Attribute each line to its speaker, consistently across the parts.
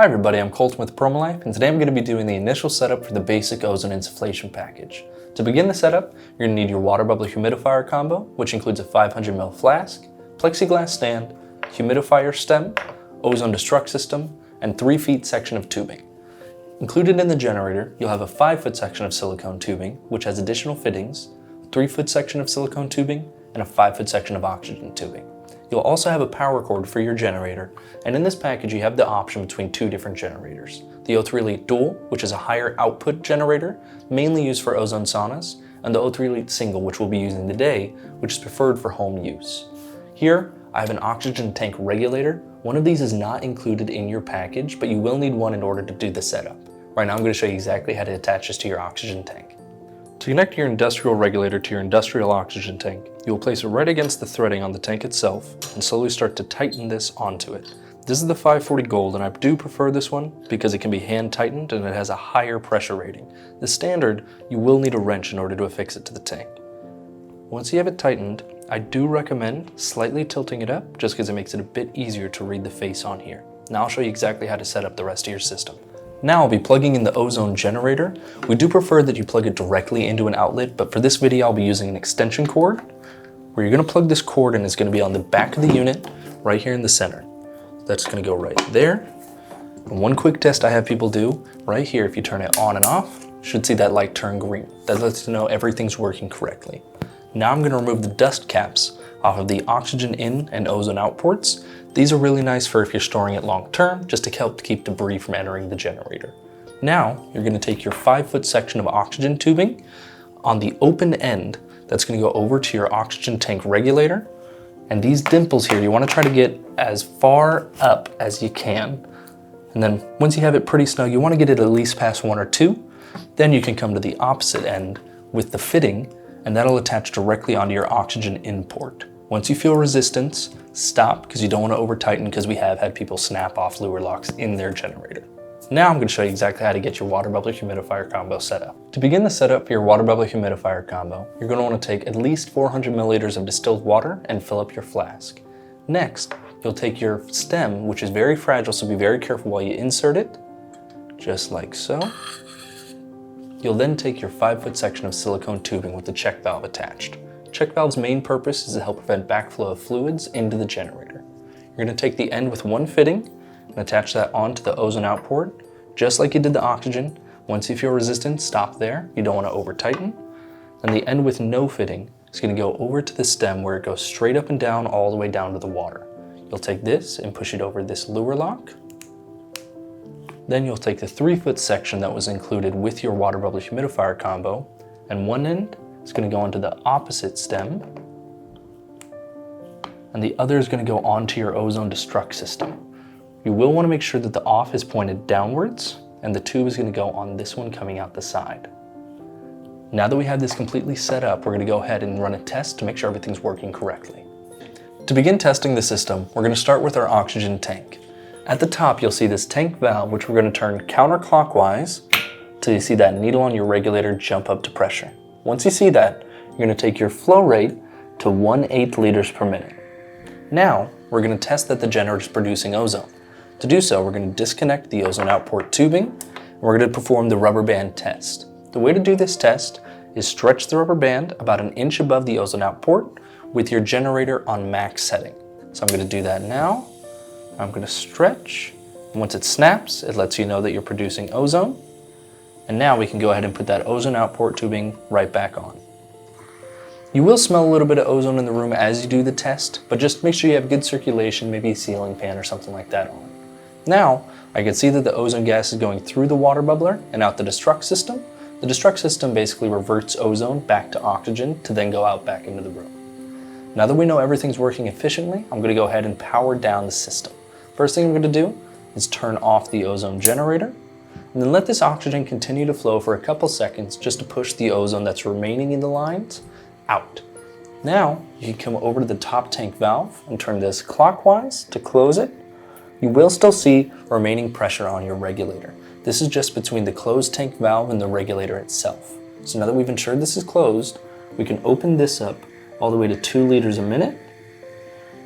Speaker 1: Hi everybody, I'm Colton with Promolife, and today I'm going to be doing the initial setup for the basic ozone insufflation package. To begin the setup, you're going to need your water bubble humidifier combo, which includes a 500 ml flask, plexiglass stand, humidifier stem, ozone destruct system, and 3 feet section of tubing. Included in the generator, you'll have a 5 foot section of silicone tubing, which has additional fittings, a 3 foot section of silicone tubing, and a 5 foot section of oxygen tubing. You'll also have a power cord for your generator, and in this package you have the option between 2 different generators. The O3 Elite Dual, which is a higher output generator, mainly used for ozone saunas, and the O3 Elite Single, which we'll be using today, which is preferred for home use. Here, I have an oxygen tank regulator. One of these is not included in your package, but you will need one in order to do the setup. Right now I'm going to show you exactly how to attach this to your oxygen tank. To connect your industrial regulator to your industrial oxygen tank, you will place it right against the threading on the tank itself and slowly start to tighten this onto it. This is the 540 Gold, and I do prefer this one because it can be hand tightened and it has a higher pressure rating. The standard, you will need a wrench in order to affix it to the tank. Once you have it tightened, I do recommend slightly tilting it up just because it makes it a bit easier to read the face on here. Now I'll show you exactly how to set up the rest of your system. Now I'll be plugging in the ozone generator. We do prefer that you plug it directly into an outlet, but for this video I'll be using an extension cord where you're going to plug this cord in. It's going to be on the back of the unit right here in the center. That's going to go right there. And one quick test I have people do right here, if you turn it on and off, you should see that light turn green. That lets you know everything's working correctly. Now I'm going to remove the dust caps off of the oxygen in and ozone out ports. These are really nice for if you're storing it long term, just to help keep debris from entering the generator. Now you're going to take your 5 foot section of oxygen tubing. On the open end, that's going to go over to your oxygen tank regulator. And these dimples here, you want to try to get as far up as you can. And then once you have it pretty snug, you want to get it at least past 1 or 2. Then you can come to the opposite end with the fitting, and that'll attach directly onto your oxygen in port. Once you feel resistance, stop, because you don't want to over tighten, because we have had people snap off lure locks in their generator. Now I'm going to show you exactly how to get your water bubble humidifier combo set up. To begin the setup for your water bubble humidifier combo, you're going to want to take at least 400 milliliters of distilled water and fill up your flask. Next, you'll take your stem, which is very fragile, so be very careful while you insert it, just like so. You'll then take your 5 foot section of silicone tubing with the check valve attached. Check valve's main purpose is to help prevent backflow of fluids into the generator. You're going to take the end with one fitting and attach that onto the ozone out port, just like you did the oxygen. Once you feel resistance, stop there. You don't want to over tighten. And the end with no fitting is going to go over to the stem where it goes straight up and down all the way down to the water. You'll take this and push it over this lure lock. Then you'll take the 3 foot section that was included with your water bubble humidifier combo, and one end is going to go onto the opposite stem, and the other is going to go onto your ozone destruct system. You will want to make sure that the off is pointed downwards, and the tube is going to go on this one coming out the side. Now that we have this completely set up, we're going to go ahead and run a test to make sure everything's working correctly. To begin testing the system, we're going to start with our oxygen tank. At the top, you'll see this tank valve, which we're going to turn counterclockwise till you see that needle on your regulator jump up to pressure. Once you see that, you're going to take your flow rate to 1/8 liters per minute. Now, we're going to test that the generator is producing ozone. To do so, we're going to disconnect the ozone output tubing, and we're going to perform the rubber band test. The way to do this test is stretch the rubber band about 1 inch above the ozone output with your generator on max setting. So I'm going to do that now. I'm going to stretch. Once it snaps, it lets you know that you're producing ozone. And now we can go ahead and put that ozone output tubing right back on. You will smell a little bit of ozone in the room as you do the test, but just make sure you have good circulation, maybe a ceiling fan or something like that on. Now, I can see that the ozone gas is going through the water bubbler and out the destruct system. The destruct system basically reverts ozone back to oxygen to then go out back into the room. Now that we know everything's working efficiently, I'm going to go ahead and power down the system. First thing I'm going to do is turn off the ozone generator, and then let this oxygen continue to flow for a couple seconds just to push the ozone that's remaining in the lines out. Now, you can come over to the top tank valve and turn this clockwise to close it. You will still see remaining pressure on your regulator. This is just between the closed tank valve and the regulator itself. So now that we've ensured this is closed, we can open this up all the way to 2 liters a minute.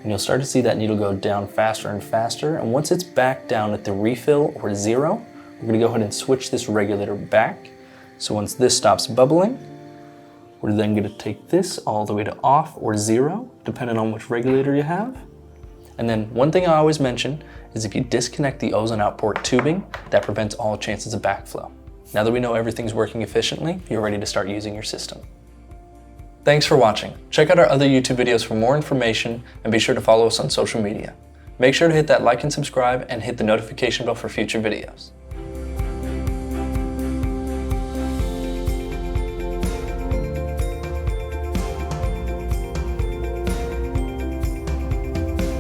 Speaker 1: and you'll start to see that needle go down faster and faster. And once it's back down at the refill or 0, we're gonna go ahead and switch this regulator back. So once this stops bubbling, we're then gonna take this all the way to off or 0, depending on which regulator you have. And then one thing I always mention is if you disconnect the ozone output tubing, that prevents all chances of backflow. Now that we know everything's working efficiently, you're ready to start using your system. Thanks for watching. Check out our other YouTube videos for more information, and be sure to follow us on social media. Make sure to hit that like and subscribe and hit the notification bell for future videos.